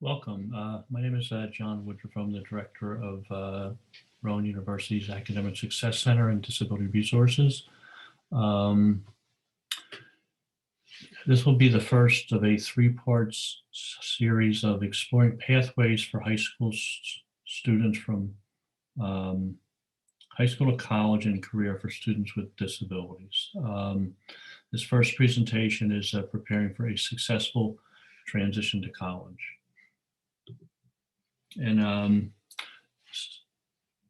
Welcome. My name is John Woodruff. I'm the director of Rowan University's Academic Success Center and Disability Resources. This will be the first of a three-part series of exploring pathways for high school students from high school to college and career for students with disabilities. This first presentation is preparing for a successful transition to college. And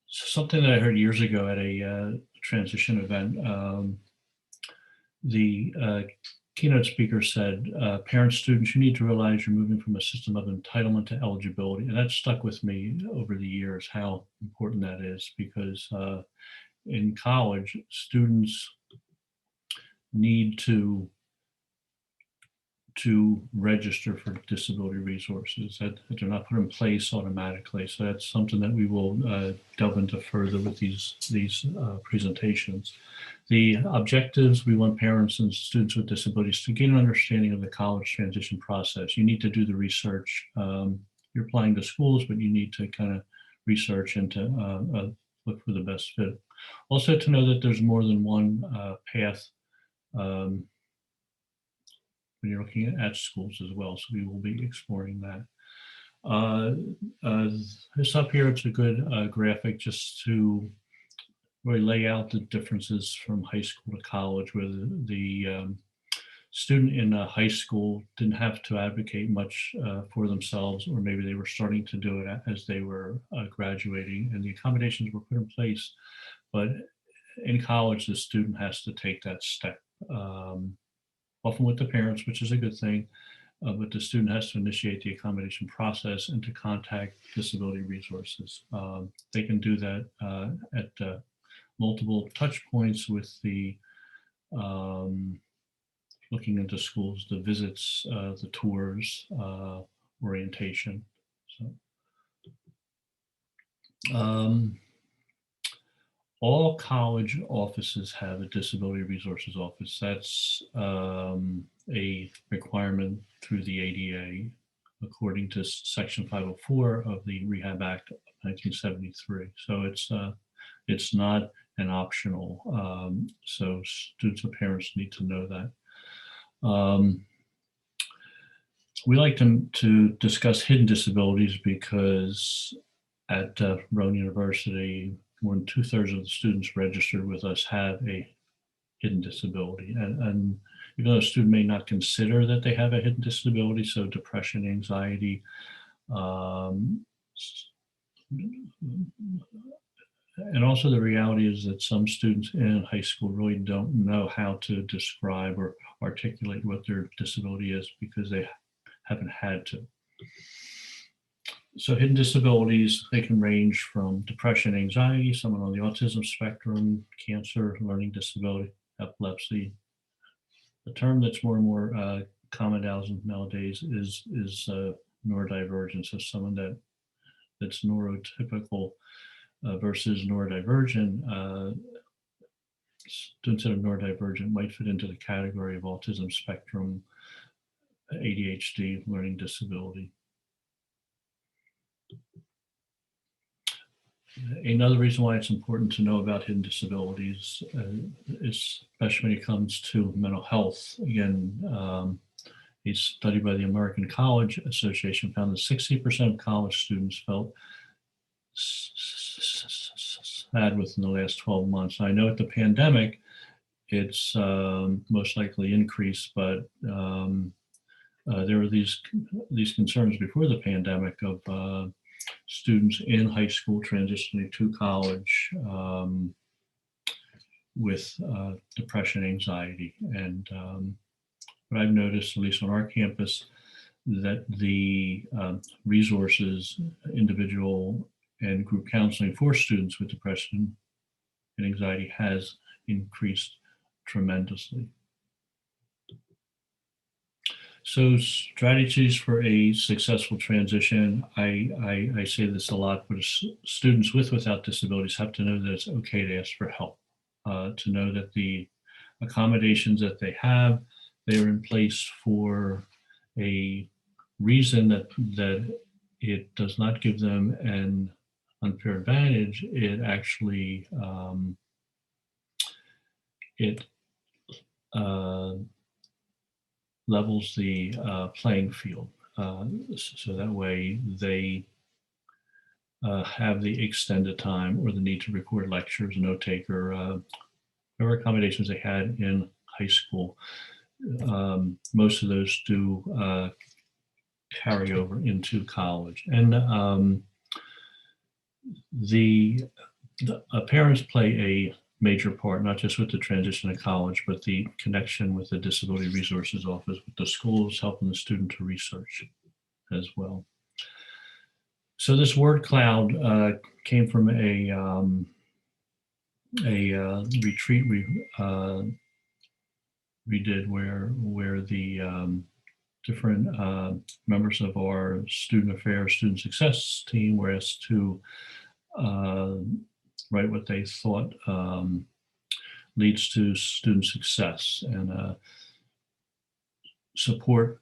something that I heard years ago at a transition event, the keynote speaker said, parents, students, you need to realize you're moving from a system of entitlement to eligibility. And that stuck with me over the years, how important that is, because in college, students need to register for disability resources, that they're not put in place automatically. So that's something that we will delve into further with these presentations. The objectives: we want parents and students with disabilities to gain an understanding of the college transition process. You need to do the research. You're applying to schools, but you need to kind of research and to look for the best fit. Also to know that there's more than one path when you're looking at schools as well. So we will be exploring that. This up here, it's a good graphic just to really lay out the differences from high school to college, where the student in high school didn't have to advocate much for themselves, or maybe they were starting to do it as they were graduating, and the accommodations were put in place. But in college, the student has to take that step. Often with the parents, which is a good thing, but the student has to initiate the accommodation process and to contact disability resources. They can do that at multiple touch points with the looking into schools, the visits, the tours, orientation. So, all college offices have a disability resources office. That's a requirement through the ADA, according to Section 504 of the Rehab Act of 1973. So it's not an optional. So students and parents need to know that. We like to discuss hidden disabilities because at Rowan University, more than 2/3 of the students registered with us have a hidden disability. And even though a student may not consider that they have a hidden disability, so depression, anxiety, and also the reality is that some students in high school really don't know how to describe or articulate what their disability is because they haven't had to. So hidden disabilities, they can range from depression, anxiety, someone on the autism spectrum, cancer, learning disability, epilepsy. The term that's more and more common nowadays is neurodivergent. So someone that's neurotypical versus neurodivergent. Students that are neurodivergent might fit into the category of autism spectrum, ADHD, learning disability. Another reason why it's important to know about hidden disabilities is especially when it comes to mental health. Again, a study by the American College Association found that 60% of college students felt sad within the last 12 months. I know at the pandemic, it's most likely increased, but there were these concerns before the pandemic of students in high school transitioning to college with depression, anxiety. And what I've noticed, at least on our campus, that the resources, individual and group counseling for students with depression and anxiety has increased tremendously. So strategies for a successful transition, I say this a lot, but students with without disabilities have to know that it's okay to ask for help, to know that the accommodations that they have, they're in place for a reason that it does not give them an unfair advantage, it actually it levels the playing field. So that way they have the extended time or the need to record lectures, note taker, whatever accommodations they had in high school. Most of those do carry over into college. And the parents play a major part, not just with the transition to college, but the connection with the Disability Resources Office, with the schools, helping the student to research as well. So this word cloud came from a retreat we did where the different members of our student affairs, student success team were asked to write what they thought leads to student success and support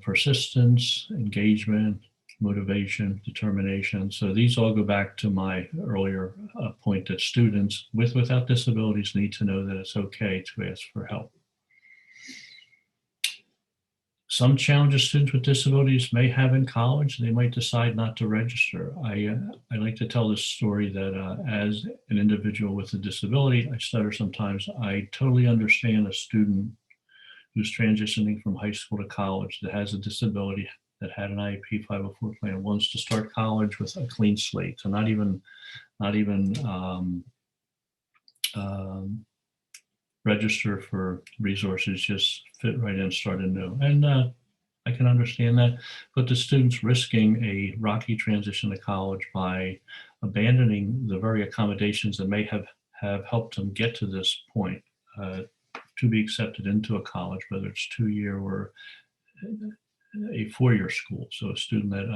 persistence, engagement, motivation, determination. So these all go back to my earlier point that students with without disabilities need to know that it's okay to ask for help. Some challenges students with disabilities may have in college, they might decide not to register. I like to tell this story that as an individual with a disability, I stutter sometimes. I totally understand a student who's transitioning from high school to college that has a disability, that had an IEP 504 plan, wants to start college with a clean slate. So not even register for resources, just fit right in, start anew. And I can understand that, but the students risking a rocky transition to college by abandoning the very accommodations that may have helped them get to this point to be accepted into a college, whether it's 2-year or a 4-year school. So a student that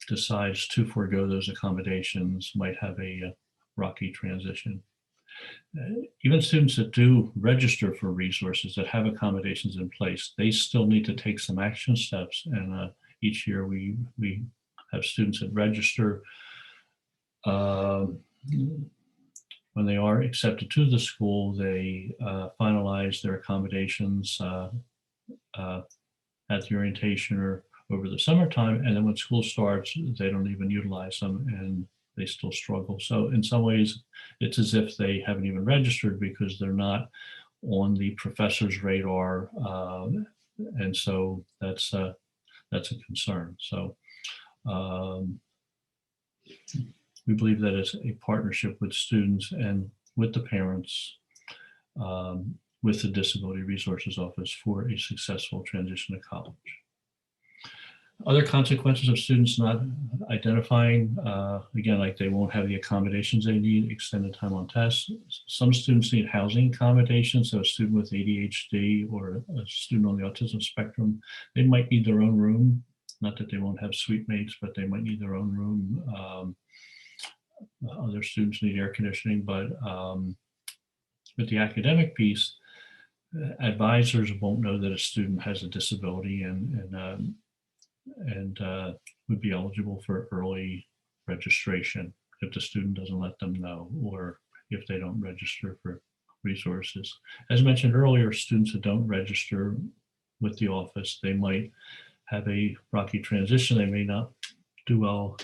decides to forego those accommodations might have a rocky transition. Even students that do register for resources, that have accommodations in place, they still need to take some action steps. And each year we have students that register when they are accepted to the school. They finalize their accommodations at the orientation or over the summertime, and then when school starts, they don't even utilize them and they still struggle. So in some ways, it's as if they haven't even registered because they're not on the professor's radar, and so that's a concern. So we believe that it's a partnership with students and with the parents, with the Disability Resources Office for a successful transition to college. Other consequences of students not identifying, again, like they won't have the accommodations they need, extended time on tests. Some students need housing accommodations. So a student with ADHD or a student on the autism spectrum, they might need their own room. Not that they won't have suite mates, but they might need their own room. Other students need air conditioning, but with the academic piece, advisors won't know that a student has a disability and would be eligible for early registration if the student doesn't let them know, or if they don't register for resources. As mentioned earlier, students that don't register with the office, they might have a rocky transition. They may not do well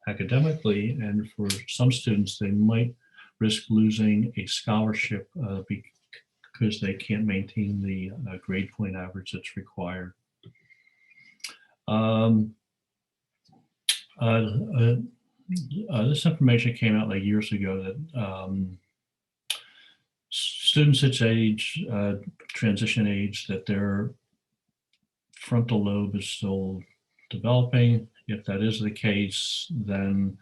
academically, and for some students, they might risk losing a scholarship because they can't maintain the grade point average that's required. This information came out like years ago that students at age, transition age, that their frontal lobe is still developing. If that is the case, then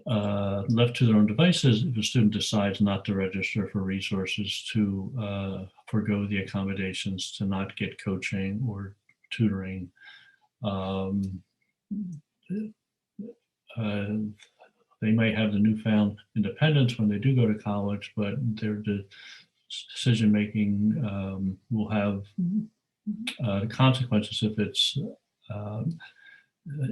left to their own devices, if a student decides not to register for resources, to forego the accommodations, to not get coaching or tutoring, they may have the newfound independence when they do go to college, but their decision making will have the consequences if it's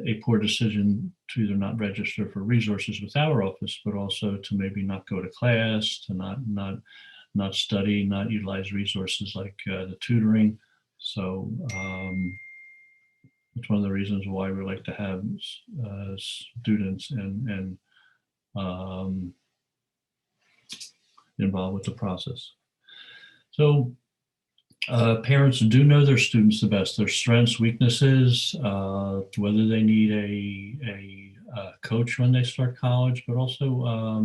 a poor decision to either not register for resources with our office, but also to maybe not go to class, to not study, not utilize resources like the tutoring. So it's one of the reasons why we like to have students and involved with the process. So parents do know their students the best, their strengths, weaknesses, whether they need a coach when they start college, but also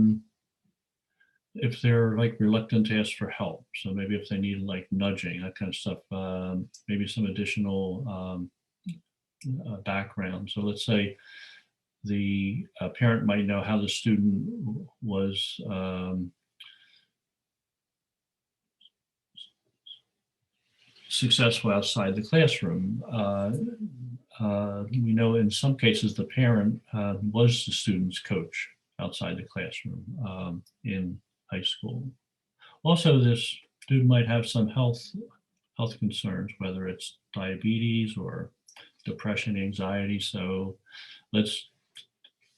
if they're like reluctant to ask for help. So maybe if they need like nudging, that kind of stuff, maybe some additional background. So let's say the parent might know how the student was successful outside the classroom. We know in some cases the parent was the student's coach outside the classroom in high school. Also, this student might have some health concerns, whether it's diabetes or depression, anxiety. So let's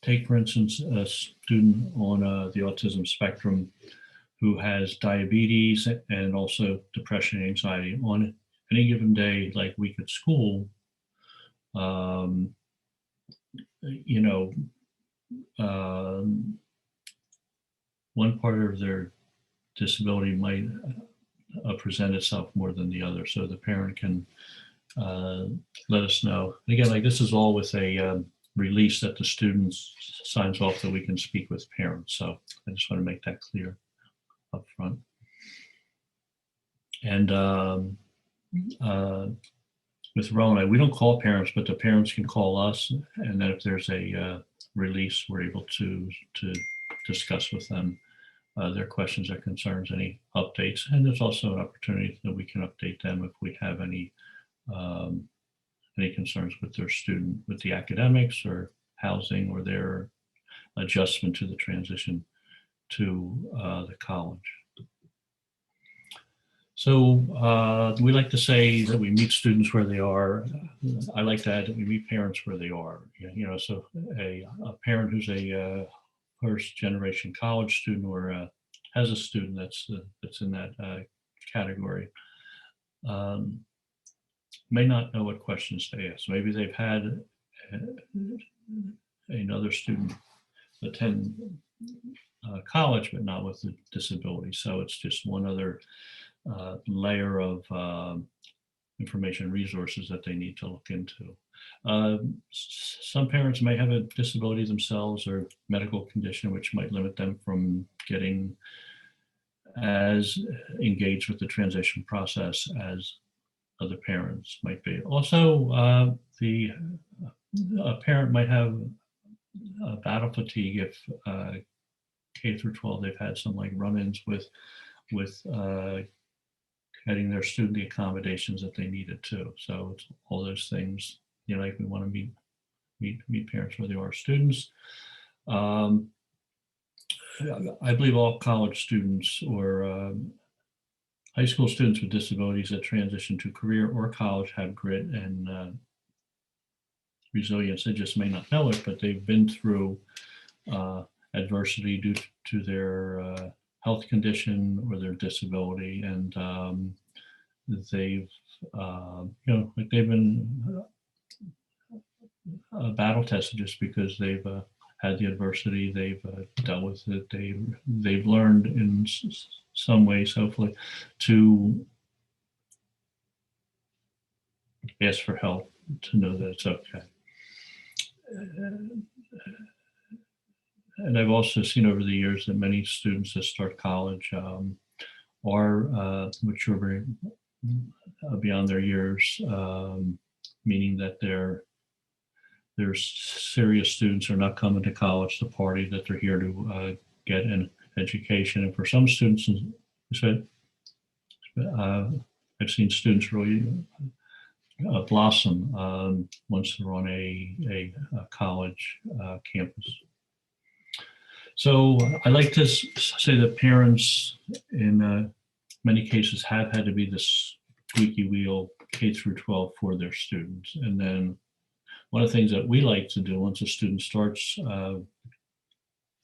take, for instance, a student on the autism spectrum who has diabetes and also depression and anxiety. On any given day, like week at school, you know, one part of their disability might present itself more than the other. So the parent can let us know. And again, like this is all with a release that the student signs off that we can speak with parents. So I just want to make that clear up front. And with Rona, we don't call parents, but the parents can call us. And then if there's a release, we're able to discuss with them their questions or concerns, any updates. And there's also an opportunity that we can update them if we have any concerns with their student, with the academics or housing or their adjustment to the transition to the college. So we like to say that we meet students where they are. I like to add that we meet parents where they are. You know, so a parent who's a first generation college student or has a student that's in that category may not know what questions to ask. Maybe they've had another student attend college, but not with a disability. So it's just one other layer of information resources that they need to look into. Some parents may have a disability themselves or medical condition which might limit them from getting as engaged with the transition process as other parents might be. Also, a parent might have battle fatigue if K through 12 they've had some like run-ins with getting their student the accommodations that they needed to. So it's all those things, you know, like we want to meet parents where they are. Students, I believe all college students or high school students with disabilities that transition to career or college have grit and resilience. They just may not know it, but they've been through adversity due to their health condition or their disability, and they've you know, like they've been battle tested just because they've had the adversity, they've dealt with it, they've learned in some ways, hopefully, to ask for help, to know that it's okay. And I've also seen over the years that many students that start college are mature very beyond their years, meaning that they're serious students are not coming to college to party, that they're here to get an education. And for some students, I've seen students really blossom once they're on a college campus. So I like to say that parents in many cases have had to be the squeaky wheel K through 12 for their students. And then one of the things that we like to do once a student starts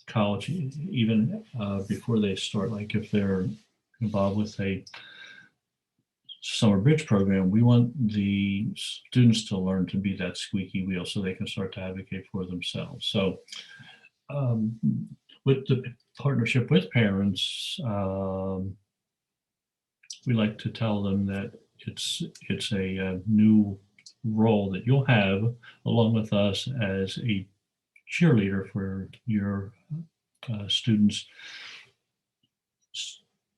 college, even before they start, like if they're involved with a summer bridge program, we want the students to learn to be that squeaky wheel so they can start to advocate for themselves. So with the partnership with parents, we like to tell them that it's a new role that you'll have along with us as a cheerleader for your students'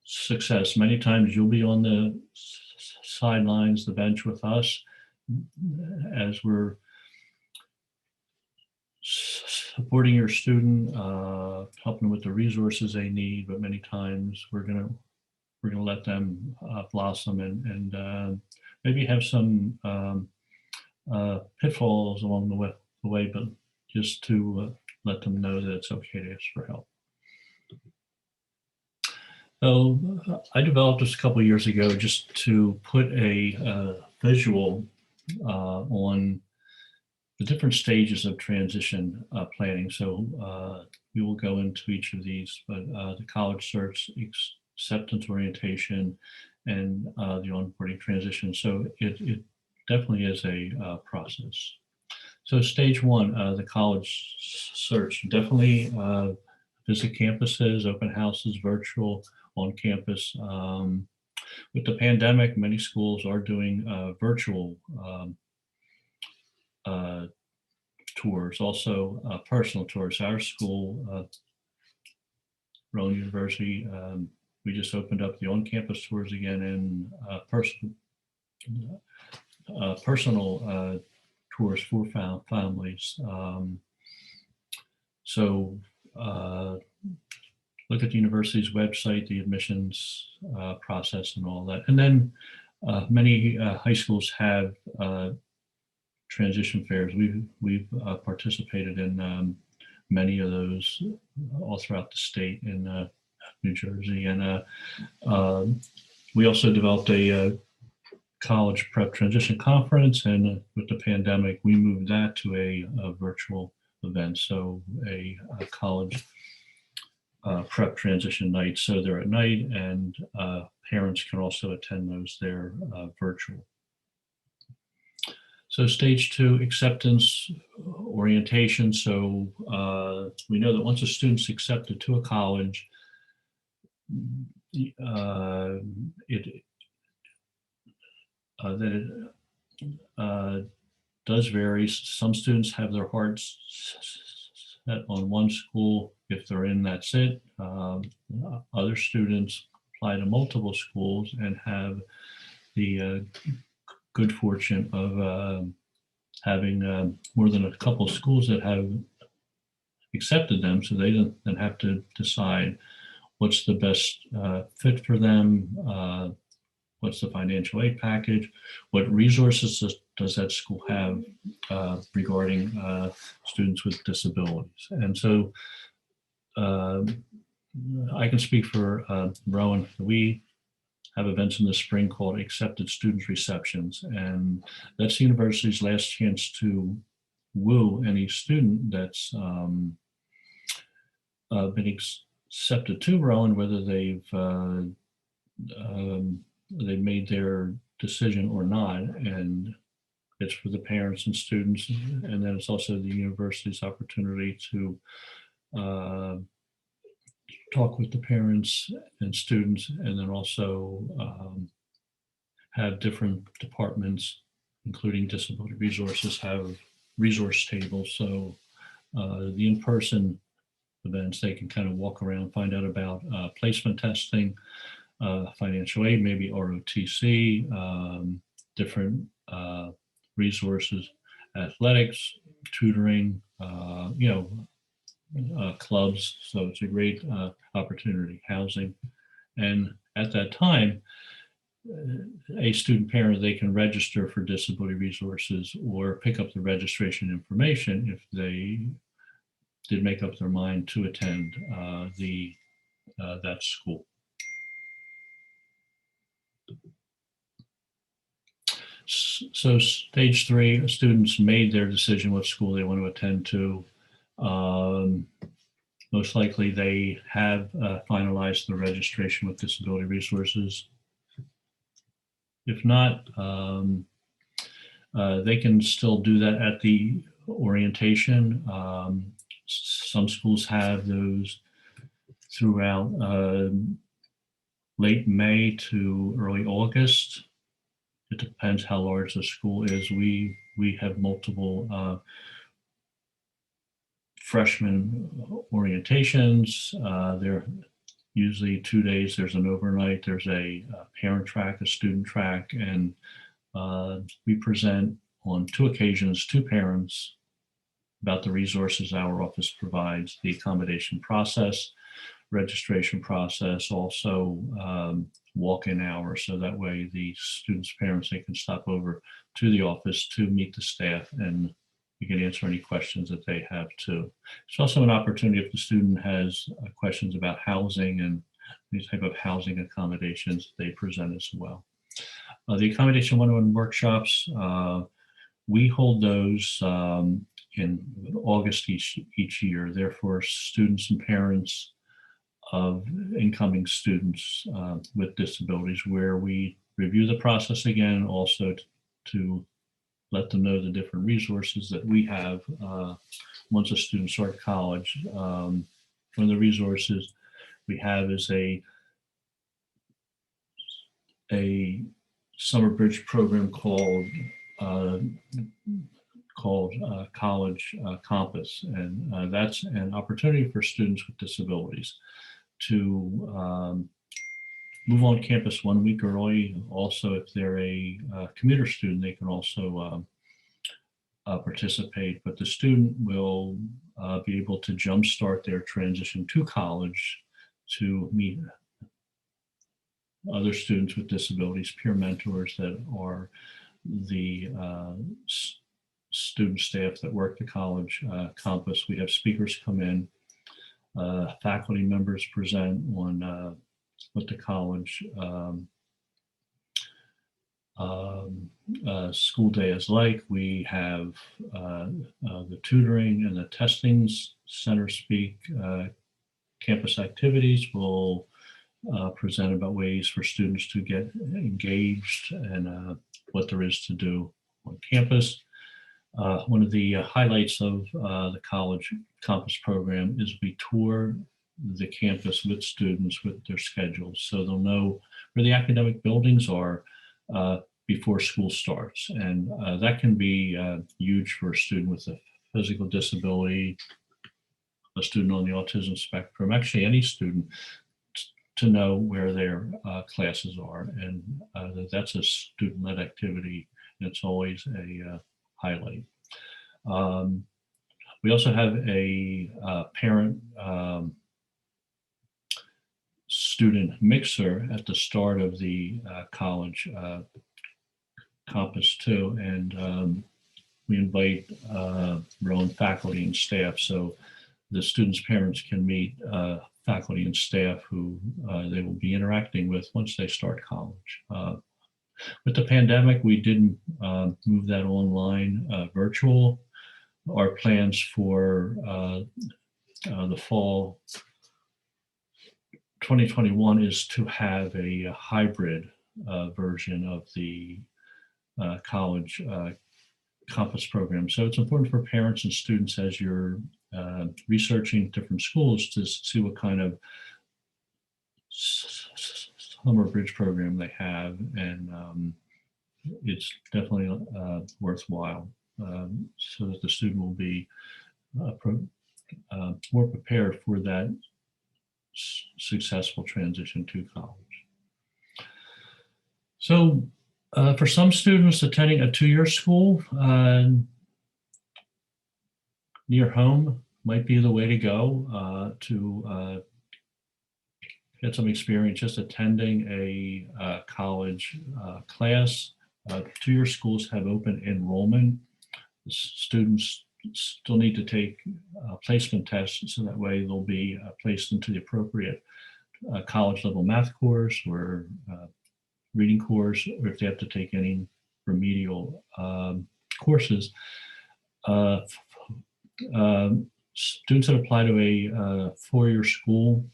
success. Many times you'll be on the sidelines, the bench with us as we're supporting your student, helping them with the resources they need, but many times we're gonna let them blossom and maybe have some pitfalls along the way, but just to let them know that it's okay to ask for help. So I developed this a couple of years ago just to put a visual on the different stages of transition planning. So we will go into each of these, but the college search, acceptance orientation, and the onboarding transition. So it definitely is a process. So stage one, the college search, definitely visit campuses, open houses, virtual, on campus. With the pandemic, many schools are doing virtual tours, also personal tours. Our school, Rowan University, we just opened up the on-campus tours again, and personal tours for families. So look at the university's website, the admissions process and all that. And then many high schools have transition fairs. We've participated in many of those all throughout the state in New Jersey. And we also developed a college prep transition conference, and with the pandemic, we moved that to a virtual event. So a college prep transition night. So they're at night, and parents can also attend those. They're virtual. So stage two, acceptance orientation. So we know that once a student's accepted to a college, it does vary. Some students have their hearts set on one school. If they're in, that's it. Other students apply to multiple schools and have the good fortune of having more than a couple of schools that have accepted them, so they don't then have to decide what's the best fit for them, what's the financial aid package, what resources does that school have regarding students with disabilities. And so I can speak for Rowan. We have events in the spring called Accepted Students Receptions, and that's the university's last chance to woo any student that's been accepted to Rowan, whether they've made their decision or not. And it's for the parents and students, and then it's also the university's opportunity to talk with the parents and students, and then also have different departments, including disability resources, have resource tables. So the in-person events, they can kind of walk around, find out about placement testing, financial aid, maybe ROTC, different resources, athletics, tutoring, clubs. So it's a great opportunity, housing. And at that time, a student parent, they can register for disability resources or pick up the registration information if they did make up their mind to attend that school. So stage 3, students made their decision what school they want to attend to. Most likely they have finalized the registration with Disability Resources. If not, they can still do that at the orientation. Some schools have those throughout late May to early August. It depends how large the school is. We have multiple freshman orientations. They're usually 2 days. There's an overnight, there's a parent track, a student track, and we present on 2 occasions to parents about the resources our office provides, the accommodation process, registration process, also walk-in hours. So that way the students' parents, they can stop over to the office to meet the staff and we can answer any questions that they have too. It's also an opportunity if the student has questions about housing and these type of housing accommodations, they present as well. The Accommodation 101 workshops, we hold those in August each year. They're for students and parents of incoming students with disabilities, where we review the process again, also to let them know the different resources that we have once a student starts college. One of the resources we have is a summer bridge program called College Compass, and that's an opportunity for students with disabilities to move on campus 1 week early. Also, if they're a commuter student, they can also participate, but the student will be able to jumpstart their transition to college to meet other students with disabilities, peer mentors that are the student staff that work the college campus. We have speakers come in, faculty members present on what the college school day is like. We have the tutoring and the testing center speak. Campus activities will present about ways for students to get engaged and what there is to do on campus. One of the highlights of the college campus program is we tour the campus with students with their schedules, so they'll know where the academic buildings are before school starts. And that can be huge for a student with a physical disability, a student on the autism spectrum, actually any student, to know where their classes are. And that's a student-led activity. And it's always a highlight. We also have a parent student mixer at the start of the college campus too, and we invite our own faculty and staff, so the students' parents can meet faculty and staff who they will be interacting with once they start college. With the pandemic, we didn't move that online, virtual. Our plans for the fall 2021 is to have a hybrid version of the college campus program. So it's important for parents and students as you're researching different schools to see what kind of summer bridge program they have, and it's definitely worthwhile, so that the student will be more prepared for that successful transition to college. So for some students attending a 2-year school near home might be the way to go to get some experience just attending a college class. 2-year schools have open enrollment. Students still need to take placement tests, so that way they'll be placed into the appropriate college level math course or reading course, or if they have to take any remedial courses. Uh, Students that apply to a four-year school,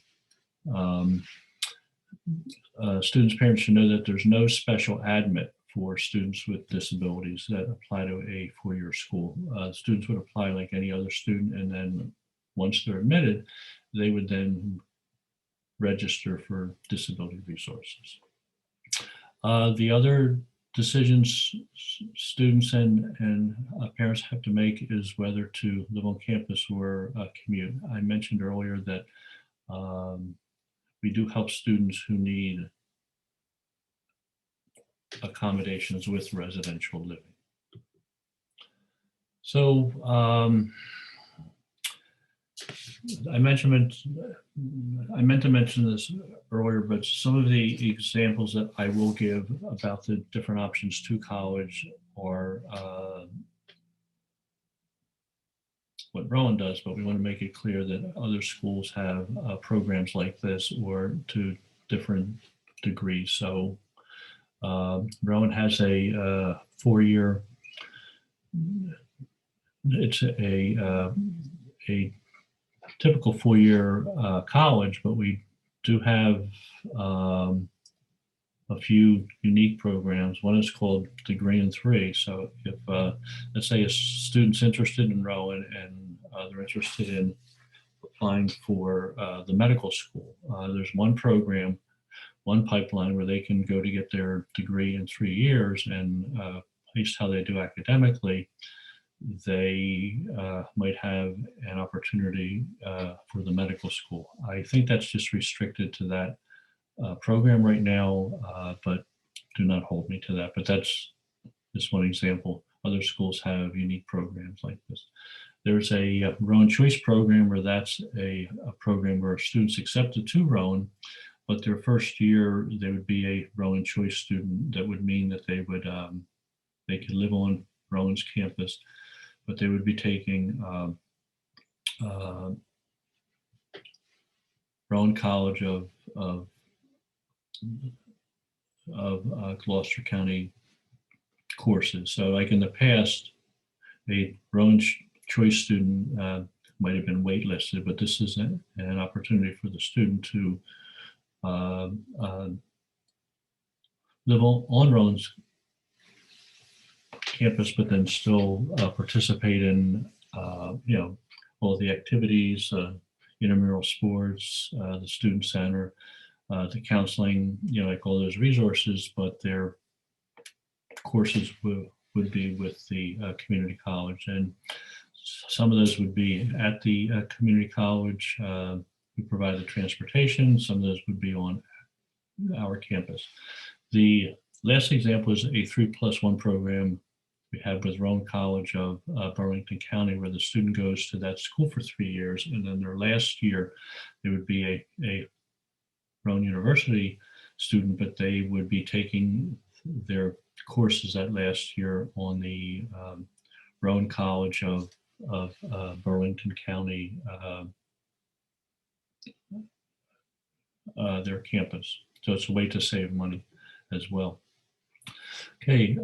students' parents should know that there's no special admit for students with disabilities that apply to a four-year school. Students would apply like any other student, and then once they're admitted, they would then register for disability resources. The other decisions students and parents have to make is whether to live on campus or commute. I mentioned earlier that we do help students who need accommodations with residential living. So I meant to mention this earlier, but some of the examples that I will give about the different options to college are what Rowan does, but we want to make it clear that other schools have programs like this or to different degrees. So Rowan has a four-year, it's a typical four-year college, but we do have a few unique programs. One is called Degree in Three. So if, let's say a student's interested in Rowan and they're interested in applying for the medical school, there's one program, one pipeline where they can go to get their degree in 3 years, and based how they do academically, they might have an opportunity for the medical school. I think that's just restricted to that program right now, but do not hold me to that. But that's just one example. Other schools have unique programs like this. There's a Rowan Choice program where that's a program where students accepted to Rowan, but their first year they would be a Rowan Choice student. That would mean that they would they could live on Rowan's campus, but they would be taking Rowan College of Gloucester County courses. So like in the past, a Rowan Choice student might have been waitlisted, but this is an opportunity for the student to live on Rowan's campus, but then still participate in all the activities, intramural sports, the student center, the counseling, like all those resources, but their courses would be with the community college. And some of those would be at the community college. We provide the transportation. Some of those would be on our campus. The last example is a 3+1 program we have with Rowan College of Burlington County, where the student goes to that school for 3 years, and then their last year, they would be a Rowan University student, but they would be taking their courses that last year on the Rowan College of Burlington County, their campus. So it's a way to save money as well. Okay,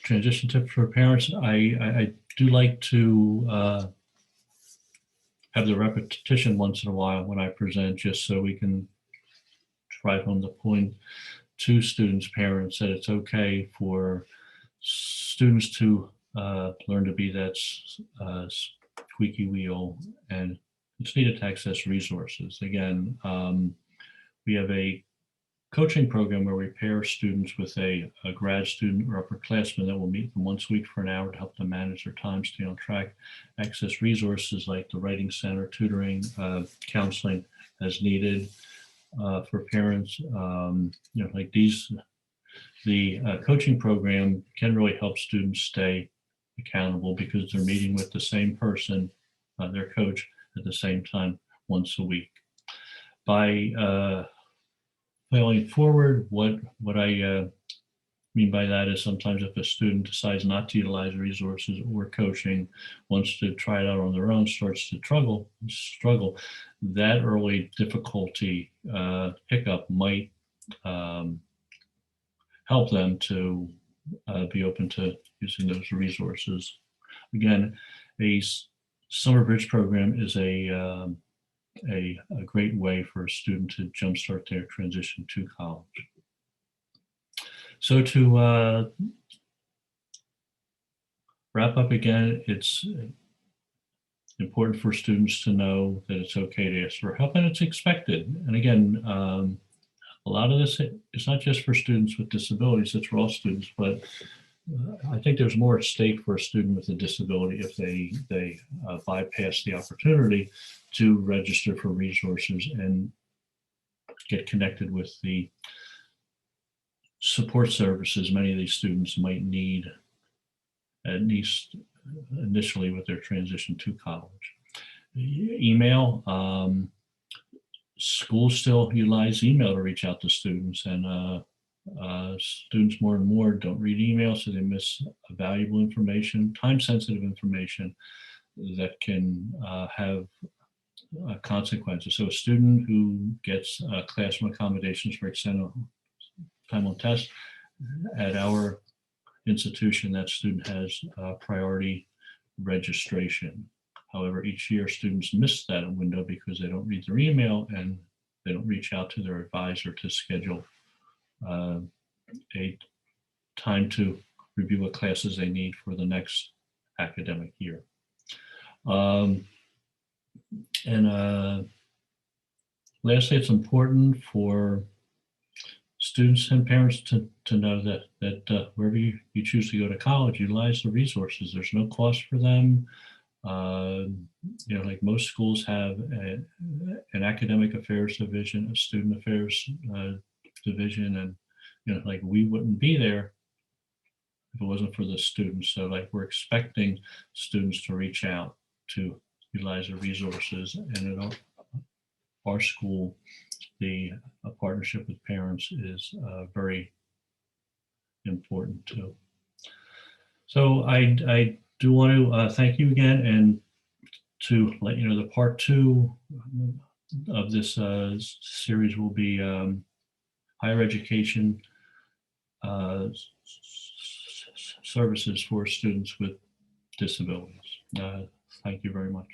transition tips for parents. I do like to have the repetition once in a while when I present, just so we can drive home the point to students, parents, that it's okay for students to learn to be that squeaky wheel, and it's needed to access resources. Again, we have a coaching program where we pair students with a grad student or upperclassman that will meet them once a week for an hour to help them manage their time, stay on track, access resources like the writing center, tutoring, counseling as needed. For parents, like these, the coaching program can really help students stay accountable because they're meeting with the same person, their coach, at the same time once a week. By failing forward, what I mean by that is sometimes if a student decides not to utilize resources or coaching, wants to try it out on their own, starts to struggle, that early difficulty pickup might help them to be open to using those resources. Again, a summer bridge program is a great way for a student to jumpstart their transition to college. So to wrap up again, it's important for students to know that it's okay to ask for help and it's expected. And again, a lot of this is not just for students with disabilities, it's for all students, but I think there's more at stake for a student with a disability if they bypass the opportunity to register for resources and get connected with the support services many of these students might need, at least initially with their transition to college. Email, schools still utilize email to reach out to students, and students more and more don't read email, so they miss valuable information, time-sensitive information that can have consequences. So a student who gets classroom accommodations for extended time on test, at our institution, that student has priority registration. However, each year students miss that window because they don't read their email and they don't reach out to their advisor to schedule a time to review what classes they need for the next academic year. Lastly, it's important for students and parents to know that wherever you choose to go to college, utilize the resources. There's no cost for them. Like most schools have an academic affairs division, a student affairs division, and like we wouldn't be there if it wasn't for the students. So like we're expecting students to reach out to utilize the resources, and at our school, the partnership with parents is very important too. So I do want to thank you again, and to let you know the part 2 of this series will be higher education services for students with disabilities. Thank you very much.